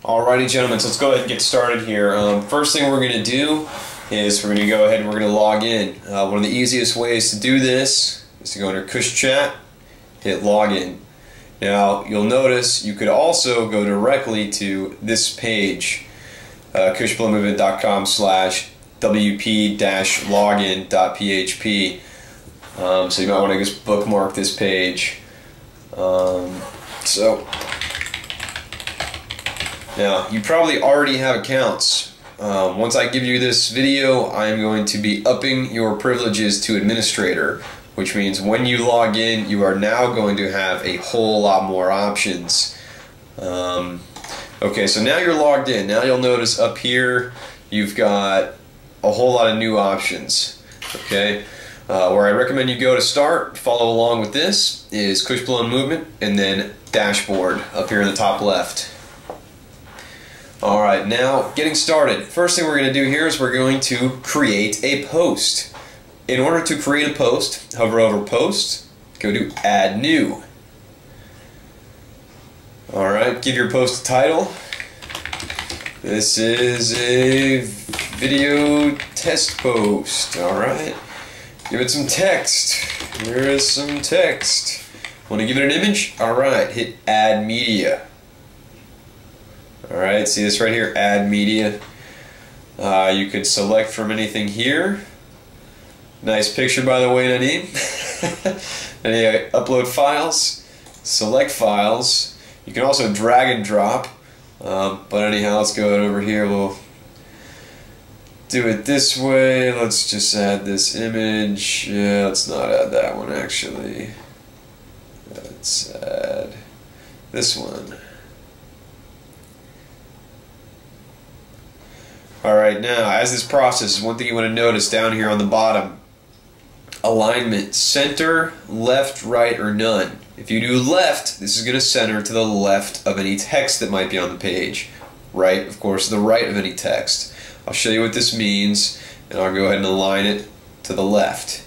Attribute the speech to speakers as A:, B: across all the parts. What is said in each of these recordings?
A: Alrighty, gentlemen, so let's go ahead and get started here. First thing we're going to do is we're going to go ahead and we're going to log in. One of the easiest ways to do this is to go under Cush Chat, hit login. Now, you'll notice you could also go directly to this page, cushbloommovement.com/wp-login.php. So you might want to just bookmark this page. Now, you probably already have accounts. Once I give you this video, I am going to be upping your privileges to administrator, which means when you log in, you are now going to have a whole lot more options. Okay, so now you're logged in. Now you'll notice up here, you've got a whole lot of new options. Okay, where I recommend you go to start, follow along with this, is Cush Movement, and then Dashboard up here in the top left. Alright, now getting started. First thing we're going to do here is we're going to create a post. In order to create a post, hover over Post, go to Add New. Alright, give your post a title. This is a video test post. Alright, give it some text. Here is some text. Want to give it an image? Alright, hit Add Media. Alright, see this right here, Add Media. You could select from anything here. Nice picture, by the way, Nadim. Anyway, upload files, select files. You can also drag and drop. But anyhow, let's go over here. We'll do it this way. Let's just add this image. Yeah, let's not add that one, actually. Let's add this one. Alright, now as this process, one thing you want to notice down here on the bottom, alignment, center, left, right, or none. If you do left, this is going to center to the left of any text that might be on the page. Right, of course, the right of any text. I'll show you what this means, and I'll go ahead and align it to the left.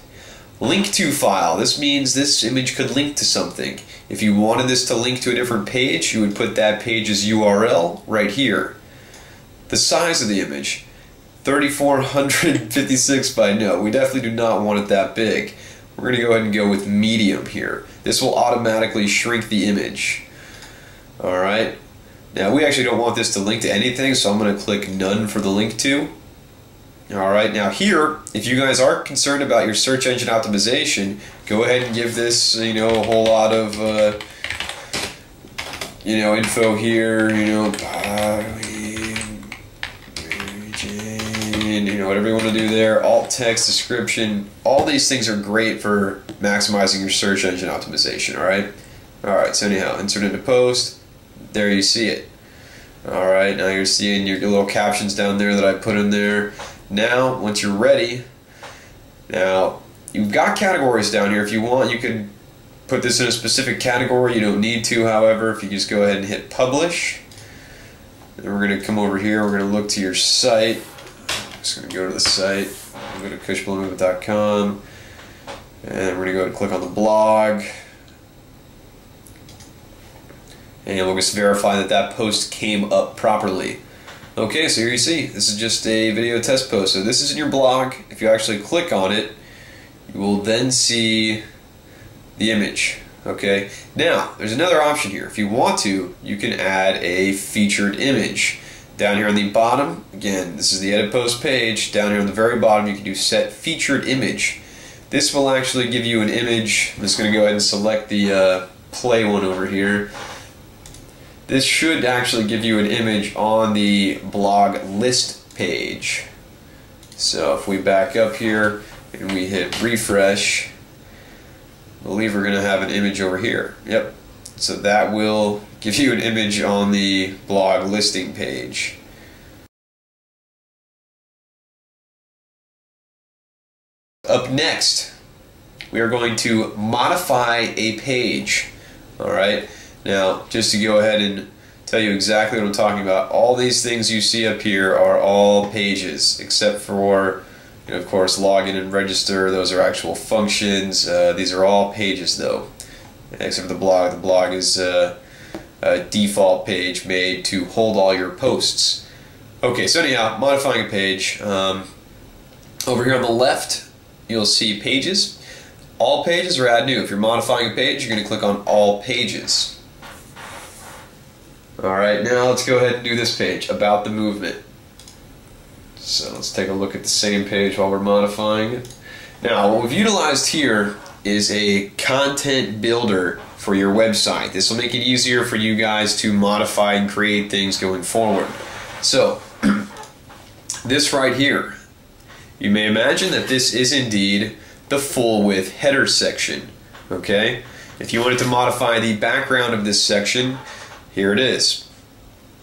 A: Link to file, this means this image could link to something. If you wanted this to link to a different page, you would put that page's URL right here. The size of the image, 3456 by no. We definitely do not want it that big. We're going to go ahead and go with medium here. This will automatically shrink the image. Alright, now we actually don't want this to link to anything, so I'm going to click none for the link to. Alright, now here, if you guys are concerned about your search engine optimization, go ahead and give this, a whole lot of, info here, whatever you want to do there, alt text, description, all these things are great for maximizing your search engine optimization, alright? Alright, so anyhow, insert into post, there you see it. Alright, now you're seeing your little captions down there that I put in there. Now, once you're ready, now, you've got categories down here. If you want, you could put this in a specific category. You don't need to, however, if you just go ahead and hit publish. Then we're going to come over here, we're going to look to your site. Just going to go to the site, we'll go to cushbloommovement.com, and we're going to go and click on the blog, and we'll just verify that that post came up properly. Okay, so here you see, this is just a video test post. So this is in your blog. If you actually click on it, you will then see the image. Okay, now there's another option here. If you want to, you can add a featured image. Down here on the bottom, again, this is the edit post page. Down here on the very bottom, you can do set featured image. This will actually give you an image. I'm just going to go ahead and select the play one over here. This should actually give you an image on the blog list page. So if we back up here and we hit refresh, I believe we're going to have an image over here. Yep. So that will give you an image on the blog listing page. Up next, we are going to modify a page. Alright, now just to go ahead and tell you exactly what I'm talking about, all these things you see up here are all pages, except for, of course, login and register. Those are actual functions. These are all pages though, except for the blog. The blog is default page made to hold all your posts. Okay, so anyhow, modifying a page. Over here on the left, you'll see pages. All pages or add new. If you're modifying a page, you're going to click on all pages. Alright, now let's go ahead and do this page, about the movement. So let's take a look at the same page while we're modifying it. Now, what we've utilized here is a content builder for your website. This will make it easier for you guys to modify and create things going forward. So, this right here, you may imagine that this is indeed the full width header section. Okay? If you wanted to modify the background of this section, here it is.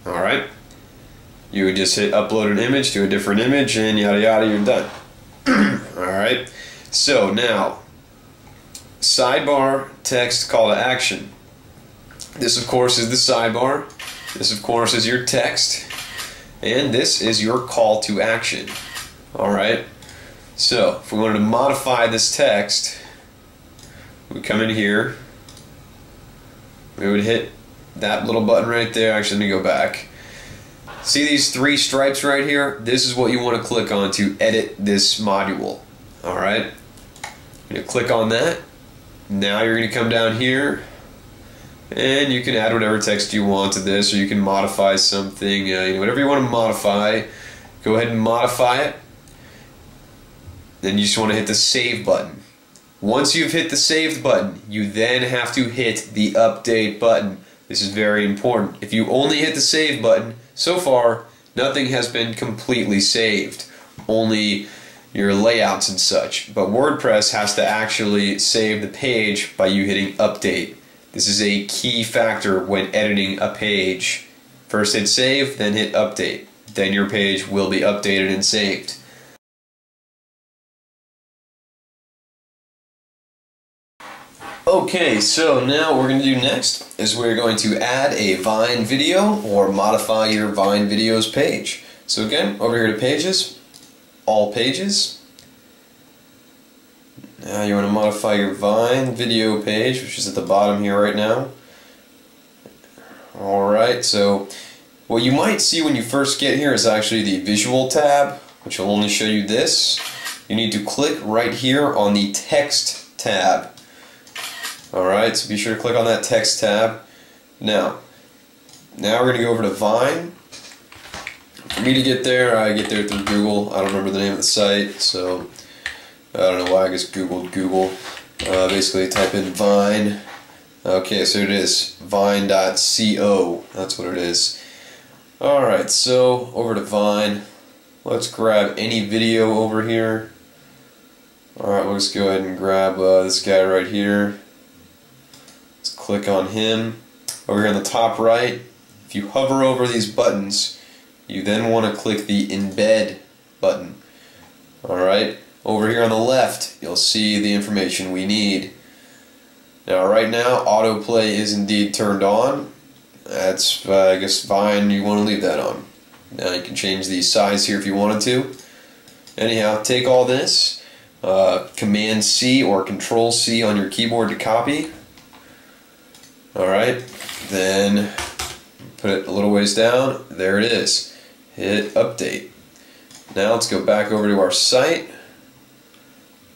A: Alright? You would just hit upload an image to a different image and yada yada, you're done. Alright? So now, sidebar text call to action. This of course is the sidebar. This of course is your text. And this is your call to action. Alright? So, if we wanted to modify this text, we come in here, we would hit that little button right there. Actually, let me go back. See these three stripes right here? This is what you want to click on to edit this module. Alright? You're going to click on that. Now you're going to come down here and you can add whatever text you want to this, or you can modify something, whatever you want to modify. Go ahead and modify it. Then you just want to hit the save button. Once you've hit the saved button, you then have to hit the update button. This is very important. If you only hit the save button, so far nothing has been completely saved. Only your layouts and such. But WordPress has to actually save the page by you hitting update. This is a key factor when editing a page. First hit save, then hit update. Then your page will be updated and saved. Okay, so now what we're going to do next is we're going to add a Vine video or modify your Vine videos page. So again, over here to pages, all pages. Now you want to modify your Vine video page, which is at the bottom here right now. Alright, so what you might see when you first get here is actually the visual tab, which will only show you this. You need to click right here on the text tab. Alright, so be sure to click on that text tab. Now we're going to go over to Vine. For me to get there, I get there through Google. I don't remember the name of the site, so I don't know why I just Googled Google. Basically type in Vine. Okay, so it is vine.co. That's what it is. Alright, so over to Vine. Let's grab any video over here. Alright, we'll just go ahead and grab this guy right here. Let's click on him. Over here on the top right, if you hover over these buttons, you then want to click the embed button. Alright, over here on the left, you'll see the information we need. Now right now, autoplay is indeed turned on. That's, I guess, Vine, you want to leave that on. Now you can change the size here if you wanted to. Anyhow, take all this, Command C or Control C on your keyboard to copy. Alright, then put it a little ways down. There it is. Hit update. Now let's go back over to our site.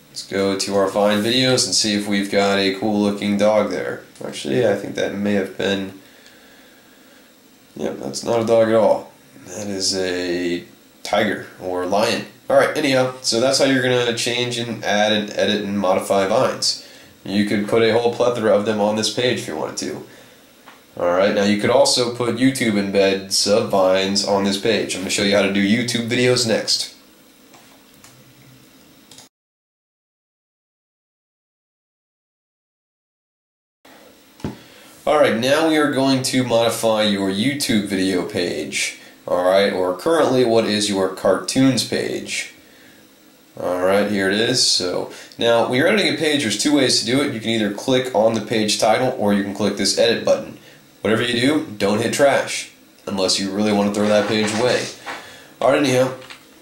A: Let's go to our Vine videos and see if we've got a cool looking dog there. Actually, I think that may have been... Yep, that's not a dog at all. That is a tiger or lion. Alright, anyhow, so that's how you're going to change and add and edit and modify Vines. You could put a whole plethora of them on this page if you wanted to. Alright, now you could also put YouTube embeds of Vines on this page. I'm going to show you how to do YouTube videos next. Alright, now we are going to modify your YouTube video page. Alright, or currently what is your cartoons page. Alright, here it is. So now when you're editing a page, there's two ways to do it. You can either click on the page title or you can click this edit button. Whatever you do, don't hit trash unless you really want to throw that page away. Alright, anyhow,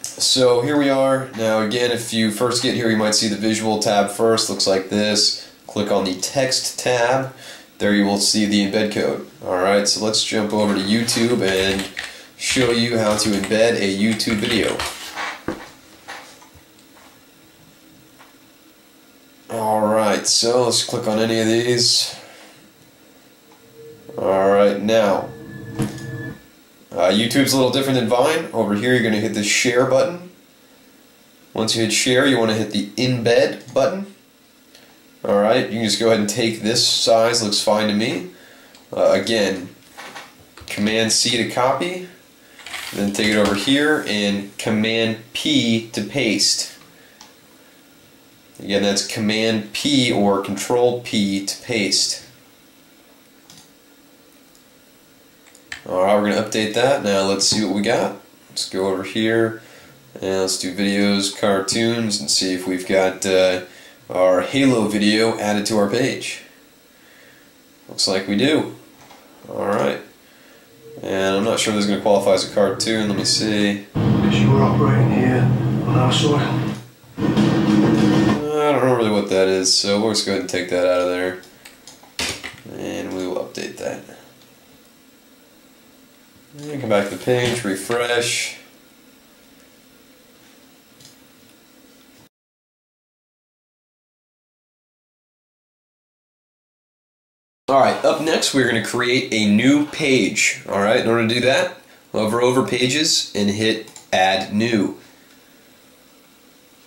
A: so here we are. Now again, if you first get here, you might see the visual tab first. Looks like this. Click on the text tab. there you will see the embed code. Alright, so let's jump over to YouTube and show you how to embed a YouTube video. Alright, so let's click on any of these. Alright, now YouTube's a little different than Vine. Over here you're going to hit the share button. Once you hit share, you want to hit the embed button. Alright, you can just go ahead and take this size, looks fine to me. Again, Command C to copy, then take it over here and Command P to paste. Again, that's Command P or Control P to paste. Alright, we're going to update that. Now let's see what we got. Let's go over here and let's do videos, cartoons, and see if we've got our Halo video added to our page. Looks like we do. Alright. And I'm not sure if this is going to qualify as a cartoon. Let me see.
B: Because you were operating here on our soil.
A: I don't know really what that is, so we'll just go ahead and take that out of there. And we will update that. And come back to the page, refresh. Alright, up next we're going to create a new page. Alright, in order to do that, hover over pages and hit add new.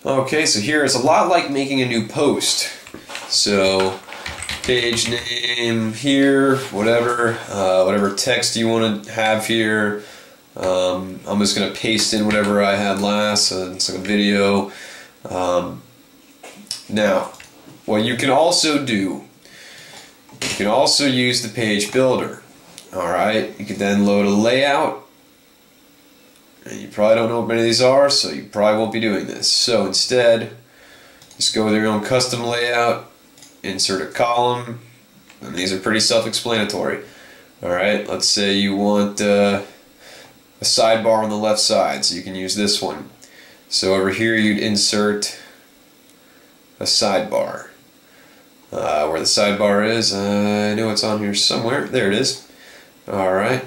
A: Okay, so here it's a lot like making a new post. So, page name here, whatever text you want to have here. I'm just going to paste in whatever I had last, so it's like a video. Now, what you can also do, you can also use the page builder. Alright, you can then load a layout. And you probably don't know what many of these are, so you probably won't be doing this. So instead, just go with your own custom layout, insert a column, and these are pretty self-explanatory. Alright, let's say you want a sidebar on the left side, so you can use this one. So over here you'd insert a sidebar. Where the sidebar is, I know it's on here somewhere. There it is. Alright.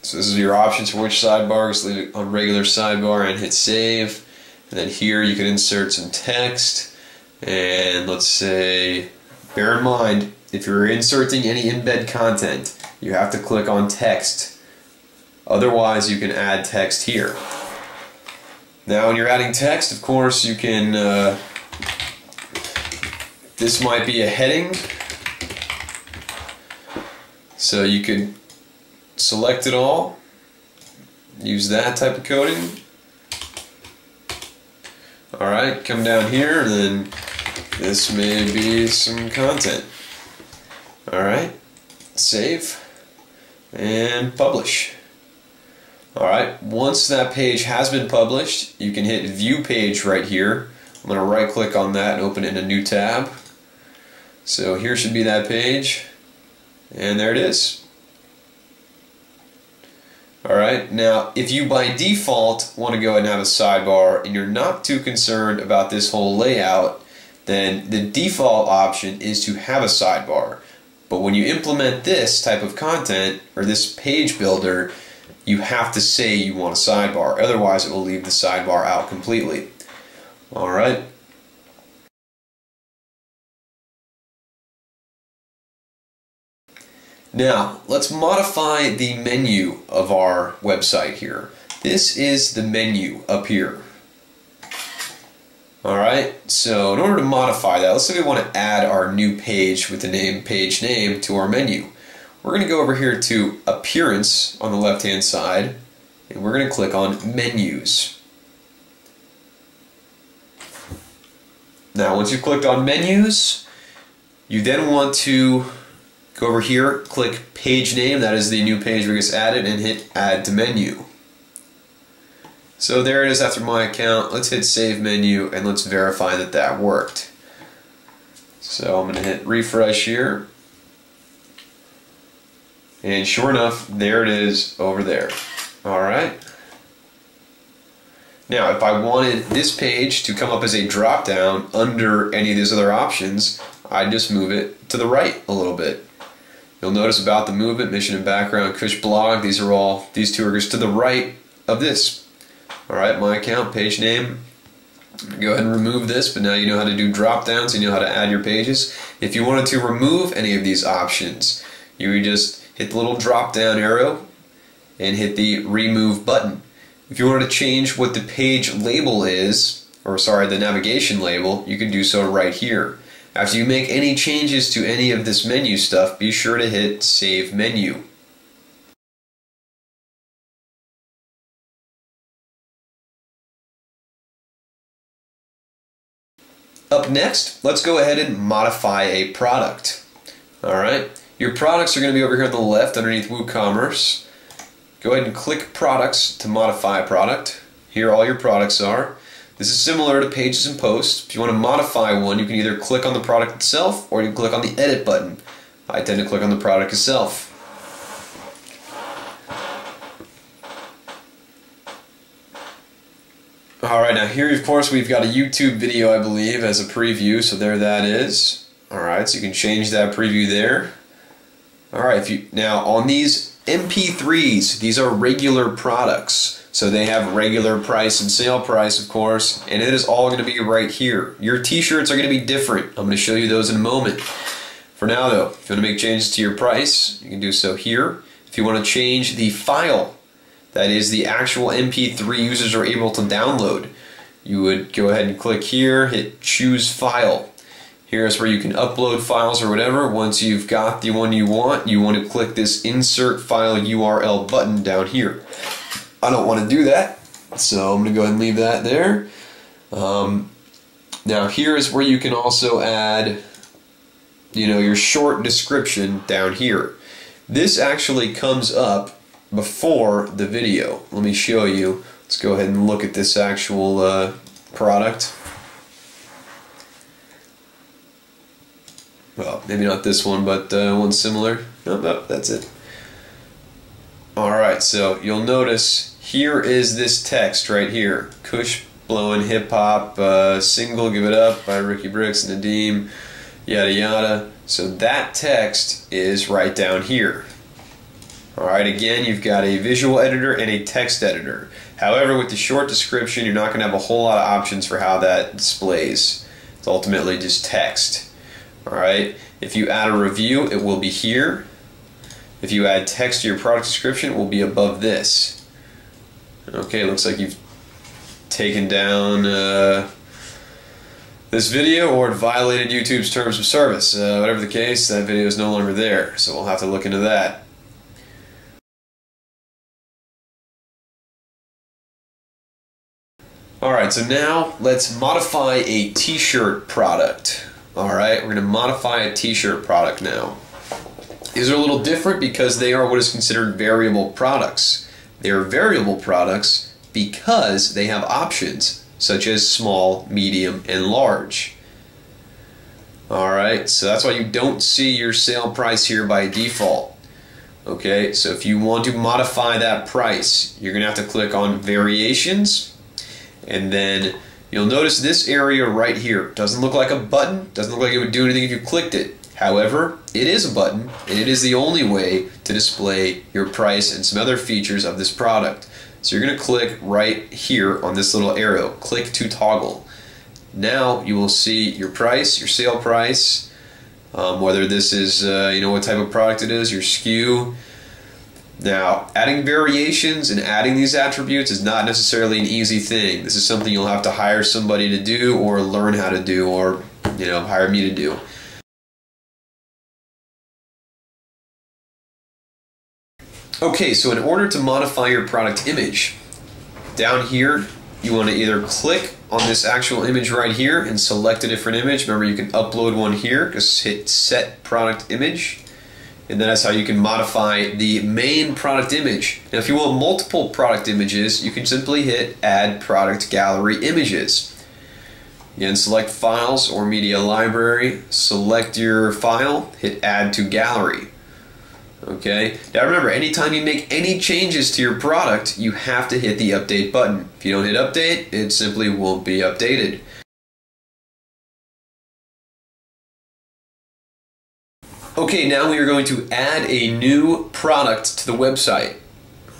A: So this is your options for which sidebar. Just leave it on regular sidebar and hit save. And then here you can insert some text. And let's say, bear in mind, if you're inserting any embed content, you have to click on text. Otherwise, you can add text here. Now, when you're adding text, of course, you can, this might be a heading. So you could select it all, use that type of coding. Alright, come down here and then this may be some content. Alright, save and publish. Alright, once that page has been published, you can hit view page right here. I'm going to right click on that and open it in a new tab. So here should be that page, and there it is. Alright, now if you by default want to go ahead and have a sidebar and you're not too concerned about this whole layout, then the default option is to have a sidebar. But when you implement this type of content, or this page builder, you have to say you want a sidebar. Otherwise it will leave the sidebar out completely. Alright. Now, let's modify the menu of our website here. This is the menu up here. Alright, so in order to modify that, let's say we want to add our new page with the name page name to our menu. We're going to go over here to Appearance on the left hand side, and we're going to click on Menus. Now, once you've clicked on Menus, you then want to go over here, click Page Name, that is the new page we just added, and hit Add to Menu. So there it is after my account. Let's hit Save Menu and let's verify that that worked. So I'm going to hit refresh here. And sure enough, there it is over there. Alright. Now, if I wanted this page to come up as a drop down under any of these other options, I just move it to the right a little bit. You'll notice about the movement, mission and background, Kush blog, these two are just to the right of this. Alright, my account, page name. Go ahead and remove this, but now you know how to do drop downs, you know how to add your pages. If you wanted to remove any of these options, you would just hit the little drop down arrow and hit the remove button. If you wanted to change what the page label is, or sorry, the navigation label, you can do so right here. After you make any changes to any of this menu stuff, be sure to hit Save Menu. Up next, let's go ahead and modify a product. Alright, your products are going to be over here on the left underneath WooCommerce. Go ahead and click Products to modify a product. Here all your products are. This is similar to Pages and Posts. If you want to modify one, you can either click on the product itself or you can click on the Edit button. I tend to click on the product itself. Alright, now here of course we've got a YouTube video, I believe, as a preview, so there that is. Alright, so you can change that preview there. Alright, now on these MP3s, these are regular products. So they have regular price and sale price, of course, and it is all going to be right here. Your t-shirts are going to be different. I'm going to show you those in a moment. For now though, if you want to make changes to your price, you can do so here. If you want to change the file, that is the actual MP3 users are able to download, you would go ahead and click here, hit choose file. Here's where you can upload files or whatever. Once you've got the one you want to click this insert file URL button down here. I don't want to do that, so I'm going to go ahead and leave that there. Now here is where you can also add, your short description down here. This actually comes up before the video. Let me show you. Let's go ahead and look at this actual product. Well, maybe not this one, but one similar. Nope, that's it. Alright, so you'll notice here is this text right here. Kush blowing hip hop, single Give It Up by Ricky Bricks and Nadeem, yada yada. So that text is right down here. Alright, again, you've got a visual editor and a text editor. However, with the short description, you're not going to have a whole lot of options for how that displays. It's ultimately just text. Alright, if you add a review, it will be here. If you add text to your product description, it will be above this. Okay, it looks like you've taken down this video or it violated YouTube's terms of service. Whatever the case, that video is no longer there, so we'll have to look into that. Alright, so now let's modify a t-shirt product. Alright, we're going to modify a t-shirt product now. These are a little different because they are what is considered variable products. They are variable products because they have options such as small, medium, and large. Alright, so that's why you don't see your sale price here by default. Okay, so if you want to modify that price, you're going to have to click on Variations, and then you'll notice this area right here doesn't look like a button, doesn't look like it would do anything if you clicked it. However, it is a button, and it is the only way to display your price and some other features of this product. So you're going to click right here on this little arrow, click to toggle. Now you will see your price, your sale price, whether this is, what type of product it is, your SKU. Now, adding variations and adding these attributes is not necessarily an easy thing. This is something you'll have to hire somebody to do or learn how to do or, hire me to do. Okay, so in order to modify your product image, down here you want to either click on this actual image right here and select a different image. Remember, you can upload one here. Just hit Set Product Image, and that's how you can modify the main product image. Now, if you want multiple product images, you can simply hit Add Product Gallery Images. Again, select Files or Media Library, select your file, hit Add to Gallery. Okay, now remember, anytime you make any changes to your product, you have to hit the update button. If you don't hit update, it simply won't be updated. Okay, now we are going to add a new product to the website.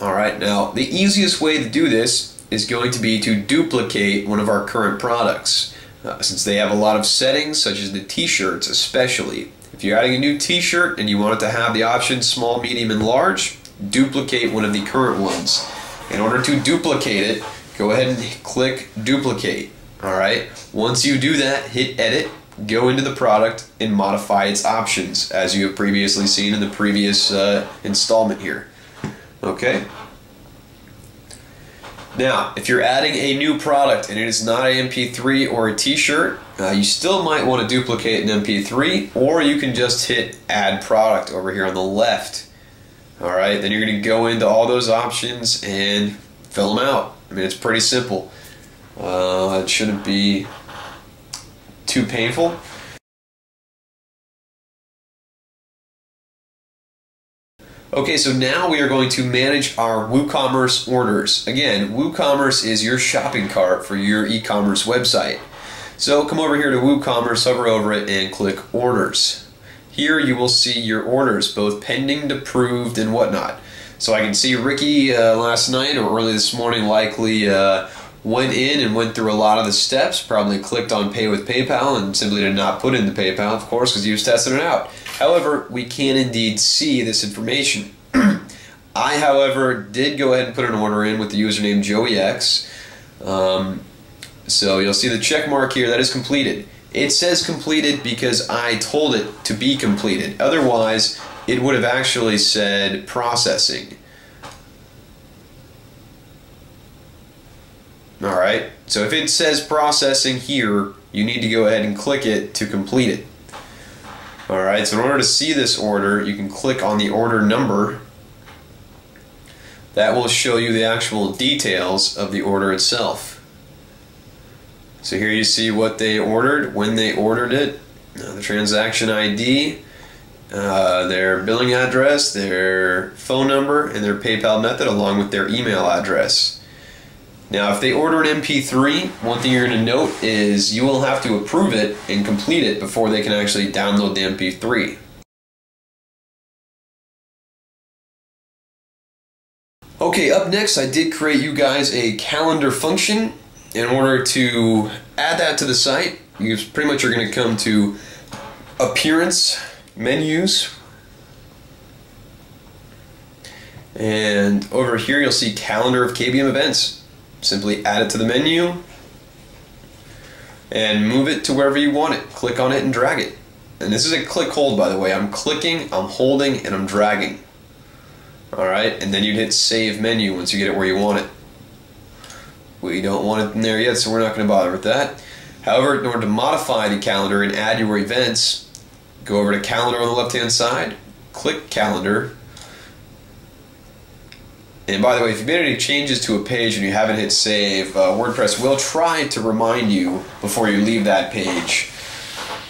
A: Alright, now the easiest way to do this is going to be to duplicate one of our current products. Since they have a lot of settings, such as the t-shirts especially. If you're adding a new t-shirt and you want it to have the options small, medium, and large, duplicate one of the current ones. In order to duplicate it, go ahead and click duplicate. Alright, once you do that, hit edit, go into the product, and modify its options as you have previously seen in the previous installment here. Okay? Now, if you're adding a new product and it is not an MP3 or a t-shirt, you still might want to duplicate an MP3, or you can just hit add product over here on the left. Alright, then you're going to go into all those options and fill them out. I mean, it's pretty simple. It shouldn't be too painful. Okay, so now we are going to manage our WooCommerce orders. Again, WooCommerce is your shopping cart for your e-commerce website. So come over here to WooCommerce, hover over it, and click Orders. Here you will see your orders, both pending, approved, and whatnot. So I can see Ricky last night or early this morning likely went in and went through a lot of the steps, probably clicked on Pay with PayPal and simply did not put in the PayPal, of course, because he was testing it out. However, we can indeed see this information. I, however, did go ahead and put an order in with the username JoeyX. So you'll see the check mark here, that is completed. It says completed because I told it to be completed. Otherwise, it would have actually said processing. Alright, so if it says processing here, you need to go ahead and click it to complete it. Alright, so in order to see this order, you can click on the order number. That will show you the actual details of the order itself. So here you see what they ordered, when they ordered it, the transaction ID, their billing address, their phone number, and their PayPal method, along with their email address. Now, if they order an MP3, one thing you're going to note is you will have to approve it and complete it before they can actually download the MP3. Okay, up next, I did create you guys a calendar function. In order to add that to the site, you pretty much are going to come to Appearance, Menus, and over here you'll see Calendar of KBM Events. Simply add it to the menu and move it to wherever you want it. Click on it and drag it. And this is a click hold, by the way. I'm clicking, I'm holding, and I'm dragging. Alright, and then you'd hit Save Menu once you get it where you want it. We don't want it in there yet, so we're not going to bother with that. However, in order to modify the calendar and add your events, go over to Calendar on the left-hand side, click Calendar. And by the way, if you've made any changes to a page and you haven't hit save, WordPress will try to remind you before you leave that page.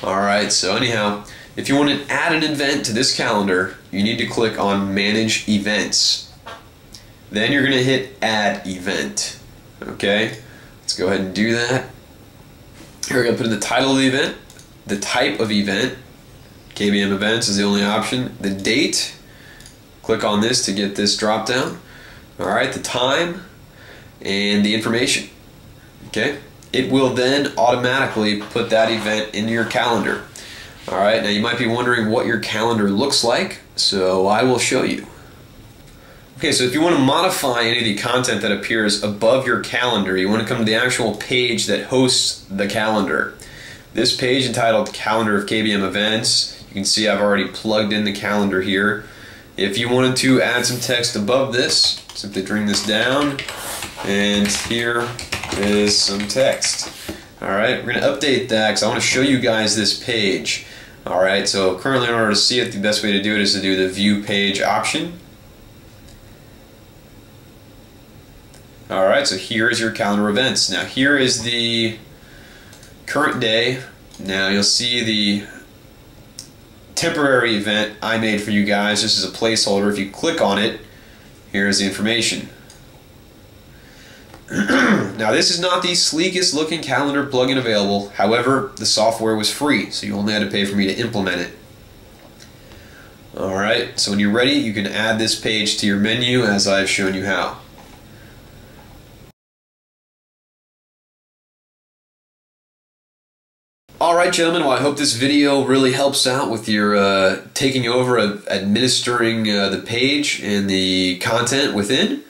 A: Alright, so anyhow, if you want to add an event to this calendar, you need to click on Manage Events. Then you're going to hit Add Event. Okay, let's go ahead and do that. Here we're going to put in the title of the event, the type of event, KBM Events is the only option, the date, click on this to get this drop down. Alright, the time and the information. Okay, it will then automatically put that event into your calendar. Alright, now you might be wondering what your calendar looks like, so I will show you. Okay, so if you want to modify any of the content that appears above your calendar, you want to come to the actual page that hosts the calendar. This page entitled Calendar of KBM Events, you can see I've already plugged in the calendar here. If you wanted to add some text above this, simply bring this down, and here is some text. Alright, we're going to update that because I want to show you guys this page. Alright, so currently in order to see it, the best way to do it is to do the View Page option. Alright, so here is your calendar events. Now here is the current day. Now you'll see the temporary event I made for you guys just as a placeholder. If you click on it, here's the information. Now this is not the sleekest looking calendar plugin available. However, the software was free, so you only had to pay for me to implement it. Alright, so when you're ready, you can add this page to your menu as I've shown you how. Alright gentlemen, well I hope this video really helps out with your taking over administering the page and the content within.